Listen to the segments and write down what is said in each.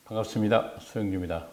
반갑습니다. 소영주입니다.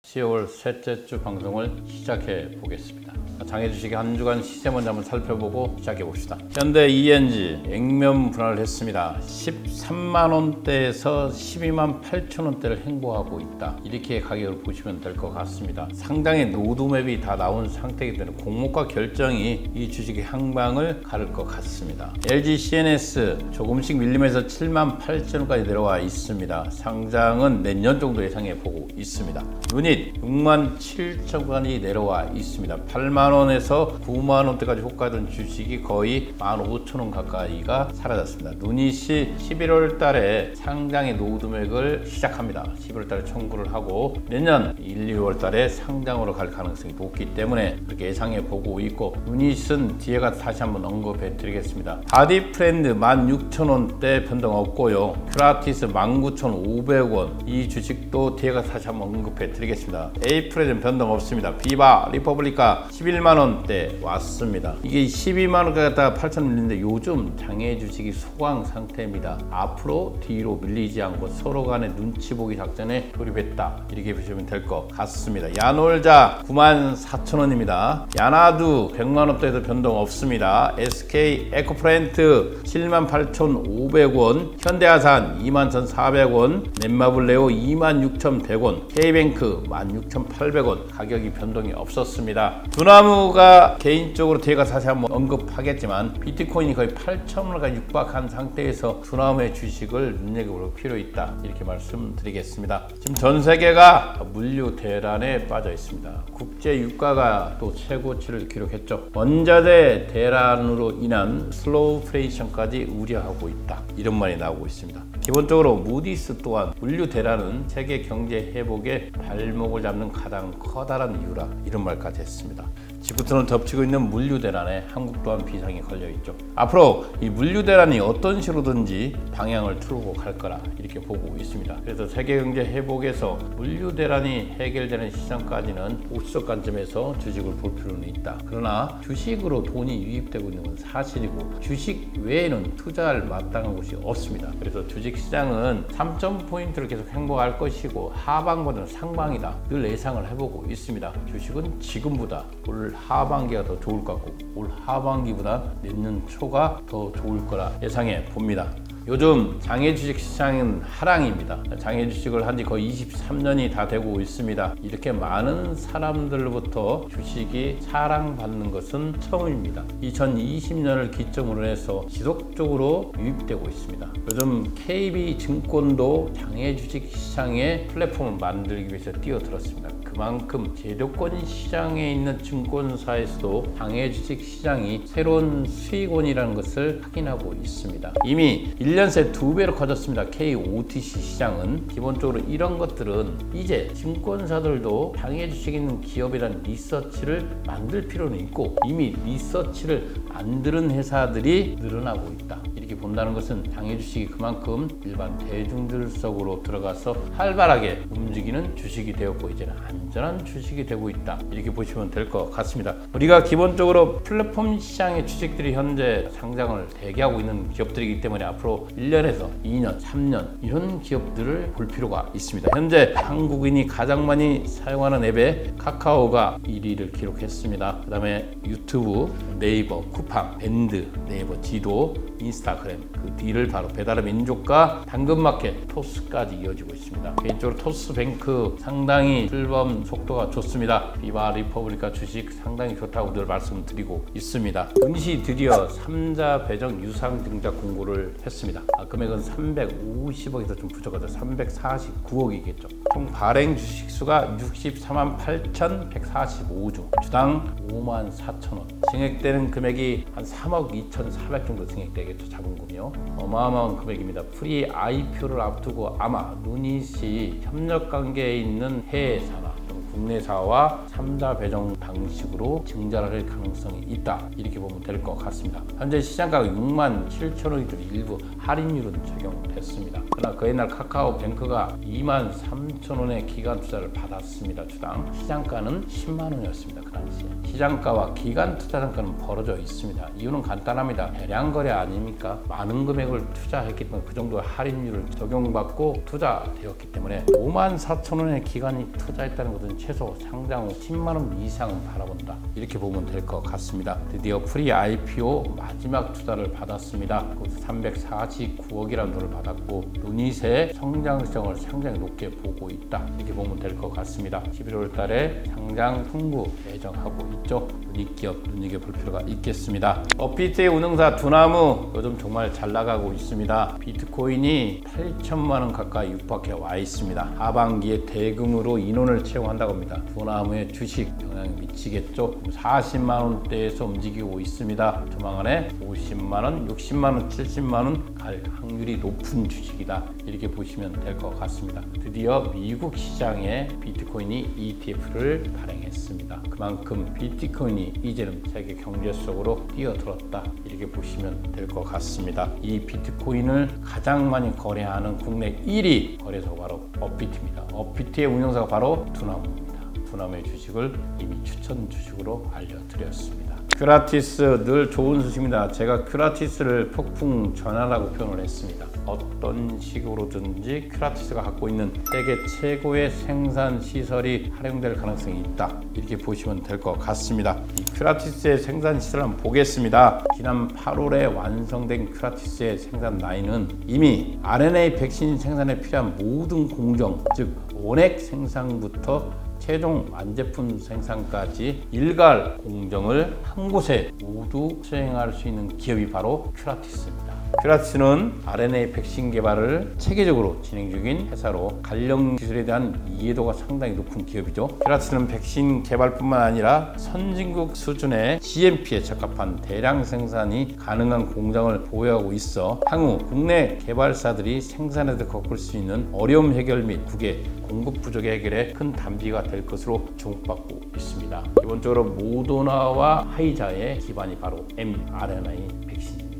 10월 셋째 주 방송을 시작해 보겠습니다. 장해주식의 한 주간 시세 먼저 한번 살펴보고 시작해 봅시다. 현대 ENG 액면 분할을 했습니다. 13만원대에서 128,000원대를 행보하고 있다. 이렇게 가격을 보시면 될 것 같습니다. 상당히 로드맵이 다 나온 상태이기 때문에 공모가 결정이 이 주식의 향방을 가를 것 같습니다. LG CNS 조금씩 밀리면서 78,000원까지 내려와 있습니다. 상장은 내년 정도 예상해 보고 있습니다. 유닛 67,000원까지 내려와 있습니다. 8만원에서 9만원대까지 호가던 주식이 거의 15,000원 가까이가 사라졌습니다. 누닛이 11월 달에 상장의 로드맵을 시작합니다. 11월 달에 청구를 하고 내년 1, 2월 달에 상장으로 갈 가능성이 높기 때문에 그렇게 예상해 보고 있고, 유닛은 뒤에 가서 다시 한번 언급해 드리겠습니다. 바디프렌드 16,000원대 변동 없고요. 큐라티스 19,500원, 이 주식도 뒤에 가서 다시 한번 언급해 드리겠습니다. 에이프레는 변동 없습니다. 비바, 리퍼블리카 11만원대 왔습니다. 이게 12만원 갖다가 8,000원 밀리는데 요즘 장애 주식이 소강 상태입니다. 앞으로 뒤로 밀리지 않고 서로 간의 눈치 보기 작전에 돌입했다. 이렇게 보시면 될 것 같습니다. 야놀자 94,000원입니다. 야나두 100만원대에도 변동 없습니다. SK 에코프렌트 78,500원, 현대아산 21,400원, 넷마블레오 26,100원, K뱅크 16,800원, 가격이 변동이 없었습니다. 두나무가 개인적으로 제가 다시 한번 언급하겠지만 비트코인이 거의 8,000원까지 육박한 상태에서 두나무의 주식을 눈여겨볼 필요 있다. 이렇게 말씀드리겠습니다. 지금 전 세계가 물류 대란에 빠져 있습니다. 국제 유가가 또 최고치를 기록했죠. 원자재 대란으로 인한 슬로우플레이션까지 우려하고 있다. 이런 말이 나오고 있습니다. 기본적으로 무디스 또한 물류 대란은 세계 경제 회복에 발목을 잡는 가장 커다란 이유라, 이런 말까지 했습니다. 지구촌을 덮치고 있는 물류 대란에 한국 또한 비상이 걸려 있죠. 앞으로 이 물류 대란이 어떤 식으로든지 방향을 틀고 갈 거라 이렇게 보고 있습니다. 그래서 세계 경제 회복에서 물류 대란이 해결되는 시점까지는 보수적 관점에서 주식을 볼 필요는 있다. 그러나 주식으로 돈이 유입되고 있는 건 사실이고 주식 외에는 투자할 마땅한 곳이 없습니다. 그래서 주식 시장은 3,000포인트를 계속 행보할 것이고 하방보다는 상방이다. 늘 예상을 해보고 있습니다. 주식은 지금보다 올 하반기가 더 좋을 것 같고 올 하반기보다 내년 초가 더 좋을 거라 예상해 봅니다. 요즘 장애 주식 시장은 하락입니다. 장애 주식을 한 지 거의 23년이 다 되고 있습니다. 이렇게 많은 사람들로부터 주식이 사랑받는 것은 처음입니다. 2020년을 기점으로 해서 지속적으로 유입되고 있습니다. 요즘 KB증권도 장애 주식 시장의 플랫폼을 만들기 위해서 뛰어들었습니다. 그만큼 제도권 시장에 있는 증권사에서도 장애 주식 시장이 새로운 수익원이라는 것을 확인하고 있습니다. 이미 1년 새 2배로 커졌습니다. KOTC 시장은. 기본적으로 이런 것들은 이제 증권사들도 장애 주식에 있는 기업이라는 리서치를 만들 필요는 있고 이미 리서치를 만드는 회사들이 늘어나고 있다. 이렇게 본다는 것은 장애 주식이 그만큼 일반 대중들 속으로 들어가서 활발하게 움직이는 주식이 되었고 이제는 안전한 주식이 되고 있다. 이렇게 보시면 될 것 같습니다. 우리가 기본적으로 플랫폼 시장의 주식들이 현재 상장을 대기하고 있는 기업들이기 때문에 앞으로 1년에서 2년, 3년 이런 기업들을 볼 필요가 있습니다. 현재 한국인이 가장 많이 사용하는 앱에 카카오가 1위를 기록했습니다. 그 다음에 유튜브, 네이버, 쿠팡, 밴드, 네이버, 지도, 인스타그램, 그 뒤를 바로 배달의 민족과 당근마켓, 토스까지 이어지고 있습니다. 개인적으로 토스뱅크 상당히 출범 속도가 좋습니다. 비바, 리퍼블리카 주식 상당히 좋다고 늘 말씀드리고 있습니다. 은시 드디어 3자 배정 유상증자 공고를 했습니다. 금액은 350억에서 좀 부족하죠. 349억이겠죠. 총 발행 주식수가 64만 8,145주, 주당 5만 4천원. 증액되는 금액이 한 3억 2,400 정도 증액되겠죠. 자본금이요. 어마어마한 금액입니다. 프리 IPO를 앞두고 아마 누닛이 협력 관계에 있는 해외 산하, 국내사와 3자 배정 방식으로 증자를 할 가능성이 있다. 이렇게 보면 될 것 같습니다. 현재 시장가가 67,000원이던 일부 할인율은 적용됐습니다. 그러나 그 옛날 카카오뱅크가 23,000원의 기간 투자를 받았습니다. 주당 시장가는 10만원이었습니다. 그 당시에 시장가와 기간 투자 단가는 벌어져 있습니다. 이유는 간단합니다. 대량 거래 아닙니까? 많은 금액을 투자했기 때문에 그 정도의 할인율을 적용받고 투자되었기 때문에 54,000원의 기간이 투자했다는 것은 최소 상장 후 10만원 이상은 바라본다. 이렇게 보면 될 것 같습니다. 드디어 프리 IPO 마지막 투자를 받았습니다. 349억이라는 돈을 받았고 유닛의 성장성을 상당히 높게 보고 있다. 이렇게 보면 될 것 같습니다. 11월 달에 상장 승부 예정하고 있죠. 유닛기업 눈여겨볼 필요가 있겠습니다. 업비트의 운영사 두나무 요즘 정말 잘 나가고 있습니다. 비트코인이 8천만원 가까이 육박해 와 있습니다. 하반기에 대금으로 인원을 채용한다고 합니다. 두나무의 주식 영향이 미치겠죠. 40만원대에서 움직이고 있습니다. 조만간에 50만원, 60만원, 70만원 갈 확률이 높은 주식이다. 이렇게 보시면 될 것 같습니다. 드디어 미국 시장에 비트코인이 ETF를 발행했습니다. 그만큼 비트코인이 이제는 세계 경제 속으로 뛰어들었다. 이렇게 보시면 될 것 같습니다. 이 비트코인을 가장 많이 거래하는 국내 1위 거래소가 바로 업비트입니다. 업비트의 운영사가 바로 두나무입니다. 두나무의 주식을 이미 추천 주식으로 알려드렸습니다. 큐라티스 늘 좋은 소식입니다. 제가 큐라티스를 폭풍 전환하고 표현을 했습니다. 어떤 식으로든지 큐라티스가 갖고 있는 세계 최고의 생산 시설이 활용될 가능성이 있다. 이렇게 보시면 될 것 같습니다. 이 큐라티스의 생산 시설을 한번 보겠습니다. 지난 8월에 완성된 큐라티스의 생산 라인은 이미 RNA 백신 생산에 필요한 모든 공정, 즉 원액 생산부터 최종 완제품 생산까지 일괄 공정을 한 곳에 모두 수행할 수 있는 기업이 바로 큐라티스입니다. 큐라티스는 RNA 백신 개발을 체계적으로 진행 중인 회사로 관련 기술에 대한 이해도가 상당히 높은 기업이죠. 큐라티스는 백신 개발뿐만 아니라 선진국 수준의 GMP에 적합한 대량 생산이 가능한 공장을 보유하고 있어 향후 국내 개발사들이 생산에서 겪을 수 있는 어려움 해결 및 국외 공급 부족의 해결에 큰 담비가 될 것으로 주목받고 있습니다. 기본적으로 모더나와 화이자의 기반이 바로 mRNA 백신입니다.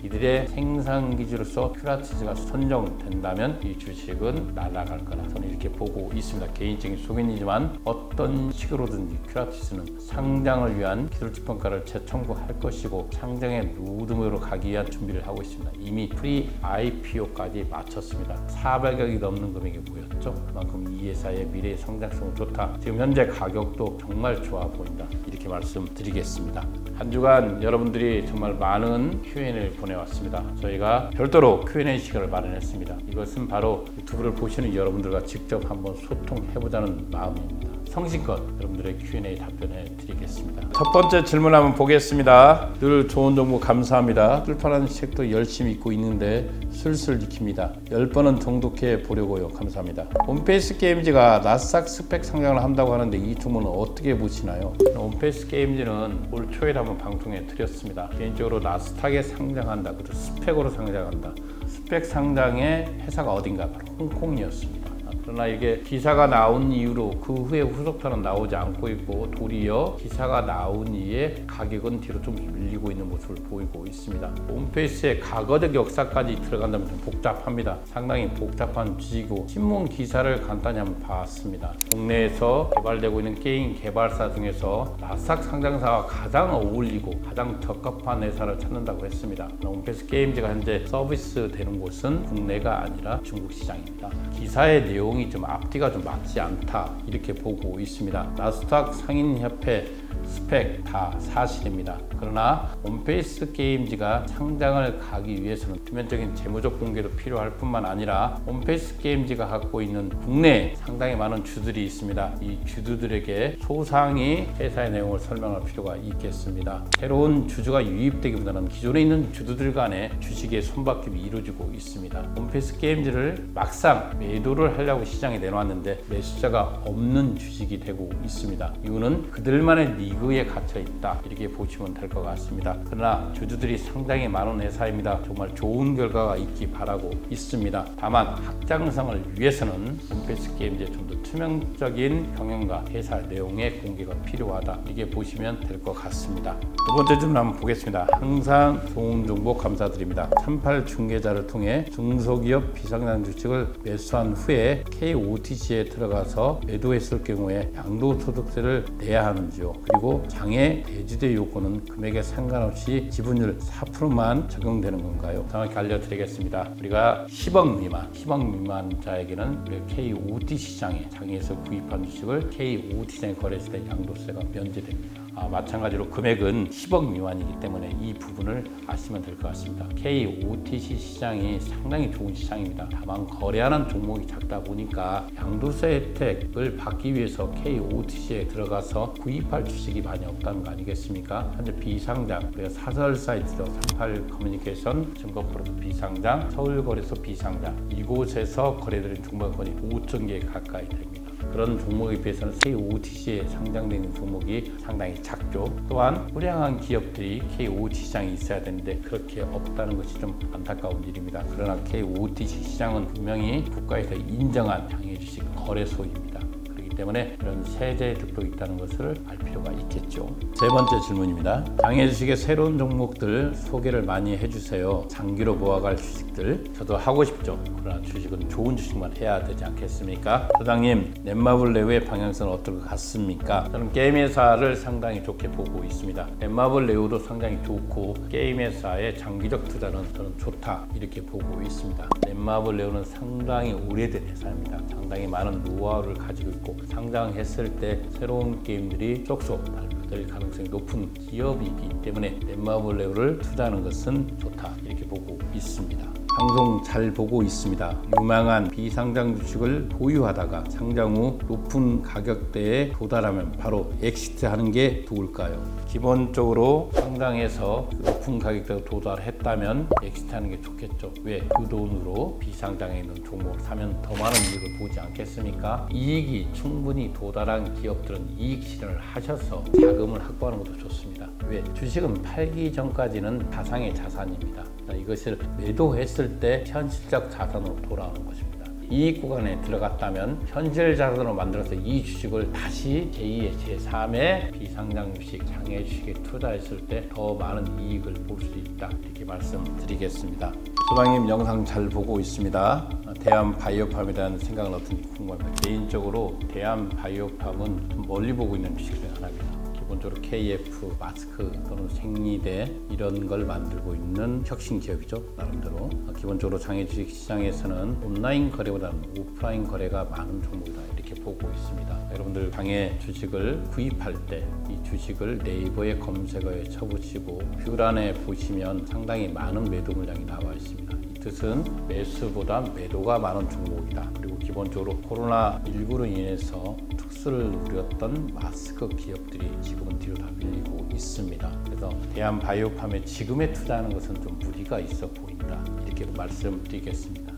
이들의 생산 기지로서 큐라티스가 선정된다면 이 주식은 날아갈 거라 저는 이렇게 보고 있습니다. 개인적인 소견이지만 어떤 식으로든지 큐라티스는 상장을 위한 기술직 평가를 재청구할 것이고 상장의 루드으로 가기 위한 준비를 하고 있습니다. 이미 프리 IPO까지 마쳤습니다. 400억이 넘는 금액이 모였죠. 그만큼 이 회사의 미래 성장성은 좋다. 지금 현재 가격도 정말 좋아 보인다. 이렇게 말씀드리겠습니다. 한 주간 여러분들이 정말 많은 Q&A를 보내왔습니다. 저희가 별도로 Q&A 시간을 마련했습니다. 이것은 바로 유튜브를 보시는 여러분들과 직접 한번 소통해보자는 마음입니다. 성심껏 여러분들의 Q&A 답변해 드리겠습니다. 첫 번째 질문 한번 보겠습니다. 늘 좋은 정보 감사합니다. 뚫파라는 책도 열심히 읽고 있는데 술술 익힙니다. 10번은 정독해 보려고요. 감사합니다. 온페이스 게임즈가 나스닥 스펙 상장을 한다고 하는데 이 종목은 어떻게 보시나요? 온페이스 게임즈는 올 초에 한번 방송해 드렸습니다. 개인적으로 나스닥에 상장한다. 그리고 스펙으로 상장한다. 스펙 상장의 회사가 어딘가 바로 홍콩이었습니다. 그러나 이게 기사가 나온 이후로 그 후에 후속편은 나오지 않고 있고 도리어 기사가 나온 이후에 가격은 뒤로 좀 밀리고 있는 모습을 보이고 있습니다. 홈페이스의 과거적 역사까지 들어간다면 좀 복잡합니다. 상당히 복잡한 주식이고 신문 기사를 간단히 한번 봤습니다. 국내에서 개발되고 있는 게임 개발사 중에서 나스닥 상장사와 가장 어울리고 가장 적합한 회사를 찾는다고 했습니다. 홈페이스 게임즈가 현재 서비스 되는 곳은 국내가 아니라 중국 시장입니다. 기사의 내용이 좀 앞뒤가 좀 맞지 않다 이렇게 보고 있습니다. 나스닥 상인협회 스펙 다 사실입니다. 그러나 온페이스 게임즈가 상장을 가기 위해서는 표면적인 재무적 공개도 필요할 뿐만 아니라 온페이스 게임즈가 갖고 있는 국내에 상당히 많은 주들이 있습니다. 이 주주들에게 소상히 회사의 내용을 설명할 필요가 있겠습니다. 새로운 주주가 유입되기보다는 기존에 있는 주주들 간의 주식의 손바뀜이 이루어지고 있습니다. 온페이스 게임즈를 막상 매도를 하려고 시장에 내놓았는데 매수자가 없는 주식이 되고 있습니다. 이유는 그들만의 리그에 갇혀 있다 이렇게 보시면 될 것 같습니다. 그러나 주주들이 상당히 많은 회사입니다. 정말 좋은 결과가 있기 바라고 있습니다. 다만 확장성을 위해서는 홈페이스 게임즈에 좀 더 투명적인 경영과 회사 내용의 공개가 필요하다 이렇게 보시면 될 것 같습니다. 두 번째 질문 한번 보겠습니다. 항상 좋은 정보 감사드립니다. 38 중개자를 통해 중소기업 비상장 주식을 매수한 후에 KOTC에 들어가서 매도했을 경우에 양도소득세를 내야 하는지요? 그리고 장애 대주대 요건은 금액에 상관없이 지분율 4%만 적용되는 건가요? 정확히 알려드리겠습니다. 우리가 10억 미만자에게는 KOT 시장에 장에서 구입한 주식을 KOT 시장에 거래했을 때 양도세가 면제됩니다. 마찬가지로 금액은 10억 미만이기 때문에 이 부분을 아시면 될 것 같습니다. KOTC 시장이 상당히 좋은 시장입니다. 다만 거래하는 종목이 작다 보니까 양도세 혜택을 받기 위해서 KOTC에 들어가서 구입할 주식이 많이 없다는 거 아니겠습니까? 현재 비상장, 우리가 사설 사이트죠. 38 커뮤니케이션, 증거프로도 비상장, 서울거래소 비상장 이곳에서 거래되는 종목권이 5천 개 가까이 됩니다. 그런 종목에 비해서는 KOTC에 상장되는 종목이 상당히 작죠. 또한 우량한 기업들이 KOT 시장에 있어야 되는데 그렇게 없다는 것이 좀 안타까운 일입니다. 그러나 KOTC 시장은 분명히 국가에서 인정한 장외주식 거래소입니다. 때문에 이런 세제 득도 있다는 것을 알 필요가 있겠죠. 세 번째 질문입니다. 장외주식의 새로운 종목들 소개를 많이 해주세요. 장기로 모아갈 주식들 저도 하고 싶죠. 그러나 주식은 좋은 주식만 해야 되지 않겠습니까? 소장님, 넷마블 레오의 방향성은 어떨 것 같습니까? 저는 게임 회사를 상당히 좋게 보고 있습니다. 넷마블 레오도 상당히 좋고 게임 회사의 장기적 투자는 저는 좋다 이렇게 보고 있습니다. 넷마블 레오는 상당히 오래된 회사입니다. 상당히 많은 노하우를 가지고 있고 상장했을 때 새로운 게임들이 쏙쏙 발표될 가능성이 높은 기업이기 때문에 넷마블 레오를 투자하는 것은 좋다 이렇게 보고 있습니다. 방송 잘 보고 있습니다. 유망한 비상장 주식을 보유하다가 상장 후 높은 가격대에 도달하면 바로 엑시트하는 게 좋을까요? 기본적으로 상장해서 높은 가격대에 도달했다면 엑시트하는 게 좋겠죠. 왜? 그 돈으로 비상장에 있는 종목을 사면 더 많은 이익을 보지 않겠습니까? 이익이 충분히 도달한 기업들은 이익 실현을 하셔서 자금을 확보하는 것도 좋습니다. 왜? 주식은 팔기 전까지는 가상의 자산입니다. 이것을 매도했을 때 현실적 자산으로 돌아오는 것입니다. 이익 구간에 들어갔다면 현실 자산으로 만들어서 이 주식을 다시 제2의 제3의 비상장 주식, 장외 주식에 투자했을 때 더 많은 이익을 볼 수 있다 이렇게 말씀드리겠습니다. 소장님 영상 잘 보고 있습니다. 대한바이오팜에 대한 생각은 어떤지 궁금합니다. 개인적으로 대한바이오팜은 좀 멀리 보고 있는 주식 중 하나입니다. 기본적으로 KF, 마스크 또는 생리대 이런 걸 만들고 있는 혁신 기업이죠. 나름대로 기본적으로 장외주식 시장에서는 온라인 거래보다는 오프라인 거래가 많은 종목이다 이렇게 보고 있습니다. 여러분들 장외 주식을 구입할 때 이 주식을 네이버의 검색어에 쳐보시고 뷰란에 보시면 상당히 많은 매도 물량이 나와 있습니다. 이 뜻은 매수보다 매도가 많은 종목이다. 그리고 기본적으로 코로나19로 인해서 특수를 누렸던 마스크 기업들이 지금은 뒤로 다 밀리고 있습니다. 그래서 대한바이오팜에 지금에 투자하는 것은 좀 무리가 있어 보인다 이렇게 말씀드리겠습니다.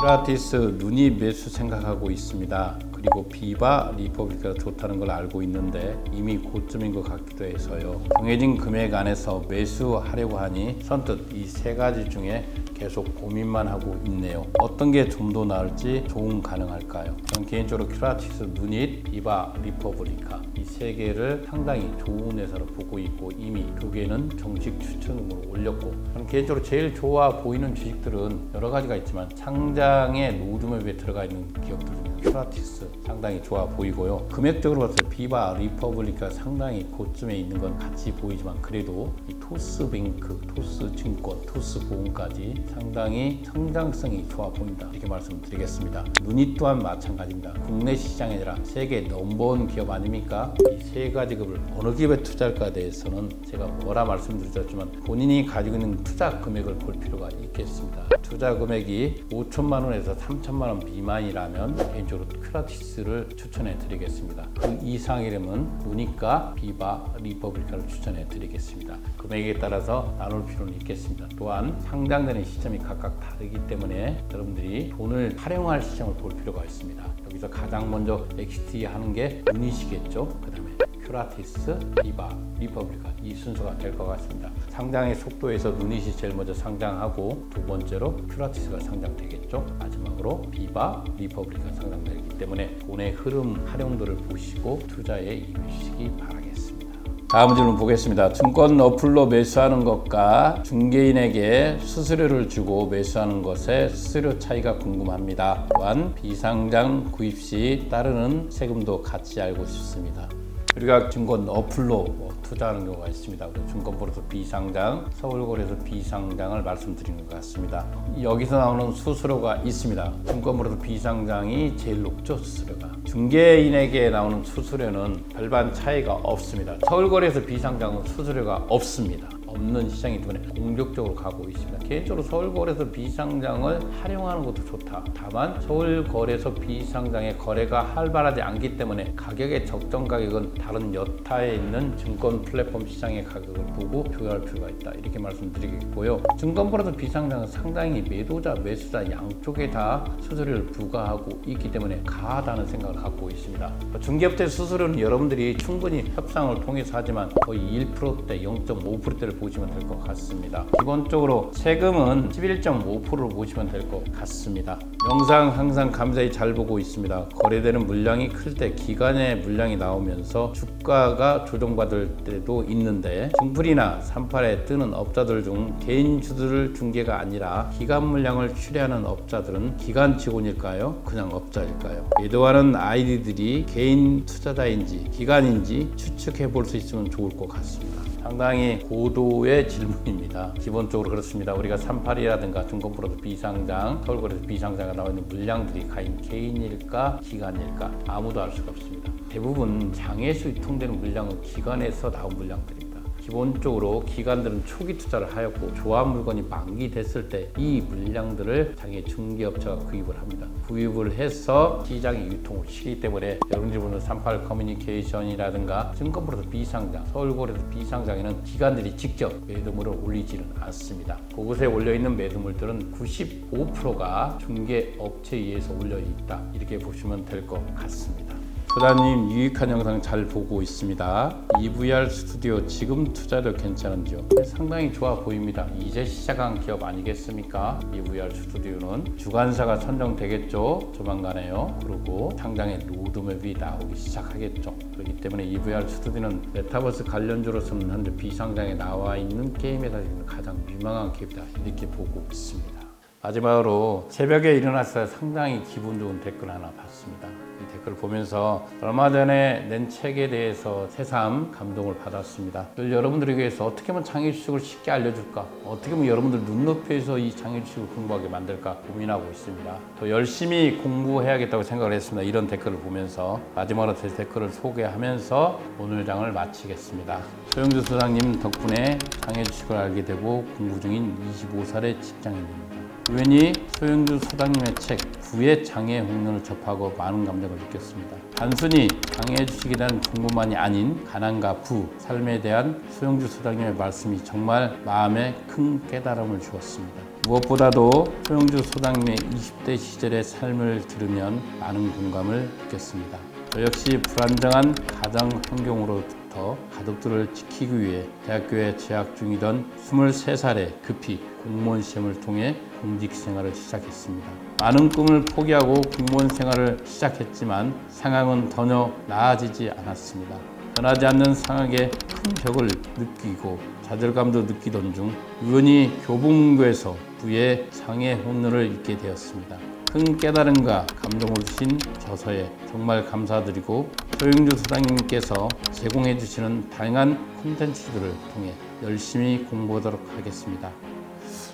큐라티스 눈이 매수 생각하고 있습니다. 그리고 비바 리퍼블리카가 좋다는 걸 알고 있는데 이미 고점인 것 같기도 해서요. 정해진 금액 안에서 매수하려고 하니 선뜻 이 세 가지 중에 계속 고민만 하고 있네요. 어떤 게 좀 더 나을지 조언 가능할까요? 저는 개인적으로 큐라티스, 누닛, 비바, 리퍼블리카 이 세 개를 상당히 좋은 회사로 보고 있고 이미 두 개는 정식 추천으로 올렸고 저는 개인적으로 제일 좋아 보이는 주식들은 여러 가지가 있지만 상장의 로드맵에 들어가 있는 기업들 중에 큐라티스 상당히 좋아 보이고요. 금액적으로 봤을 때 비바, 리퍼블리카 상당히 고점에 있는 건 같이 보이지만 그래도 이 토스뱅크, 토스증권, 토스보험까지 상당히 성장성이 좋아 보인다 이렇게 말씀드리겠습니다. 누닛 또한 마찬가지입니다. 국내 시장이 아니라 세계 넘버원 기업 아닙니까? 이 세 가지 급을 어느 기업에 투자할까에 대해서는 제가 뭐라 말씀드렸지만 본인이 가지고 있는 투자 금액을 볼 필요가 있겠습니다. 투자 금액이 5천만 원에서 3천만 원 미만이라면 개인적으로 큐라티스를 추천해 드리겠습니다. 그 이상이라면 누닛과 비바, 리퍼블리카를 추천해 드리겠습니다. 금액에 따라서 나눌 필요는 있겠습니다. 또한 상장되는 시점이 각각 다르기 때문에 여러분들이 돈을 활용할 시점을 볼 필요가 있습니다. 여기서 가장 먼저 엑시트 하는 게 누닛이겠죠. 그 다음에 큐라티스, 비바, 리퍼블리칸 이 순서가 될 것 같습니다. 상장의 속도에서 누닛이 제일 먼저 상장하고 두 번째로 큐라티스가 상장되겠죠. 마지막으로 비바, 리퍼블리칸 상장되기 때문에 돈의 흐름 활용도를 보시고 투자에 임하시기 바라겠습니다. 다음 질문 보겠습니다. 증권 어플로 매수하는 것과 중개인에게 수수료를 주고 매수하는 것의 수수료 차이가 궁금합니다. 또한 비상장 구입 시 따르는 세금도 같이 알고 싶습니다. 우리가 증권 어플로 투자하는 경우가 있습니다. 증권거래소 비상장, 서울거래소 비상장을 말씀드리는 것 같습니다. 여기서 나오는 수수료가 있습니다. 증권거래소 비상장이 제일 높죠, 수수료가. 중개인에게 나오는 수수료는 별반 차이가 없습니다. 서울거래소 비상장은 수수료가 없습니다. 없는 시장이기 때문에 공격적으로 가고 있습니다. 개인적으로 서울거래소 비상장을 활용하는 것도 좋다. 다만 서울거래소 비상장의 거래가 활발하지 않기 때문에 가격의 적정 가격은 다른 여타에 있는 증권 플랫폼 시장의 가격을 보고 조율할 필요가 있다. 이렇게 말씀드리겠고요. 증권거래소 비상장은 상당히 매도자, 매수자 양쪽에 다 수수료를 부과하고 있기 때문에 가하다는 생각을 갖고 있습니다. 중개업체 수수료는 여러분들이 충분히 협상을 통해서 하지만 거의 1%대, 0.5%대를 보시면 될 것 같습니다. 기본적으로 세금은 11.5%로 보시면 될 것 같습니다. 영상 항상 감사히 잘 보고 있습니다. 거래되는 물량이 클 때 기간의 물량이 나오면서 주가가 조정받을 때도 있는데 증풀이나 38에 뜨는 업자들 중 개인주들 중개가 아니라 기간 물량을 출하하는 업자들은 기간 직원일까요? 그냥 업자일까요? 매도하는 아이디들이 개인 투자자인지 기간인지 추측해 볼 수 있으면 좋을 것 같습니다. 상당히 고도의 질문입니다. 기본적으로 그렇습니다. 우리가 38이라든가 증권거래소 비상장, 서울거래소 비상장에 나와 있는 물량들이 과연 개인일까, 기관일까 아무도 알 수가 없습니다. 대부분 장에서 유통되는 물량은 기관에서 나온 물량들입니다. 기본적으로 기관들은 초기 투자를 하였고 조합 물건이 만기됐을 때 이 물량들을 장의 중개업체가 구입을 합니다. 구입을 해서 시장에 유통을 시키기 때문에 여러분들이 보는 38 커뮤니케이션이라든가 증권거래소 비상장, 서울거래소 비상장에는 기관들이 직접 매도물을 올리지는 않습니다. 그곳에 올려있는 매도물들은 95%가 중개업체에 의해서 올려있다. 이렇게 보시면 될 것 같습니다. 소장님 유익한 영상 잘 보고 있습니다. EVR 스튜디오 지금 투자도 괜찮은지요? 상당히 좋아 보입니다. 이제 시작한 기업 아니겠습니까? EVR 스튜디오는 주관사가 선정되겠죠. 조만간에요. 그리고 상장의 로드맵이 나오기 시작하겠죠. 그렇기 때문에 EVR 스튜디오는 메타버스 관련주로서는 현재 비상장에 나와 있는 게임 회사에서 가장 유망한 기업이다. 이렇게 보고 있습니다. 마지막으로 새벽에 일어나서 상당히 기분 좋은 댓글 하나 봤습니다. 이 댓글을 보면서 얼마 전에 낸 책에 대해서 새삼 감동을 받았습니다. 여러분들에게 위해서 어떻게 하면 장애주식을 쉽게 알려줄까? 어떻게 하면 여러분들 눈높이에서 이 장애주식을 공부하게 만들까 고민하고 있습니다. 더 열심히 공부해야겠다고 생각을 했습니다. 이런 댓글을 보면서 마지막으로 제 댓글을 소개하면서 오늘 장을 마치겠습니다. 소영주 소장님 덕분에 장애주식을 알게 되고 공부 중인 25살의 직장인입니다. 우연히 소영주 소장님의 책 부의 장애 홈런을 접하고 많은 감정을 느꼈습니다. 단순히 장애 주식에 대한 정보만이 아닌 가난과 부, 삶에 대한 소영주 소장님의 말씀이 정말 마음에 큰 깨달음을 주었습니다. 무엇보다도 소영주 소장님의 20대 시절의 삶을 들으면 많은 공감을 느꼈습니다. 저 역시 불안정한 가정 환경으로부터 가족들을 지키기 위해 대학교에 재학 중이던 23살에 급히 공무원 시험을 통해 공직 생활을 시작했습니다. 많은 꿈을 포기하고 공무원 생활을 시작했지만 상황은 전혀 나아지지 않았습니다. 변하지 않는 상황에 큰 벽을 느끼고 좌절감도 느끼던 중 우연히 교보문고에서 부의 장애 혼론을 읽게 되었습니다. 큰 깨달음과 감동을 주신 저서에 정말 감사드리고 소영주 소장님께서 제공해 주시는 다양한 콘텐츠들을 통해 열심히 공부하도록 하겠습니다.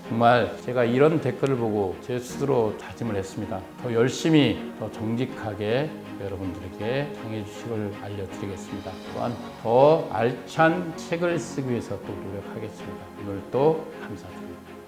정말 제가 이런 댓글을 보고 제 스스로 다짐을 했습니다. 더 열심히, 더 정직하게 여러분들에게 장애주식을 알려드리겠습니다. 또한 더 알찬 책을 쓰기 위해서 또 노력하겠습니다. 오늘도 감사드립니다.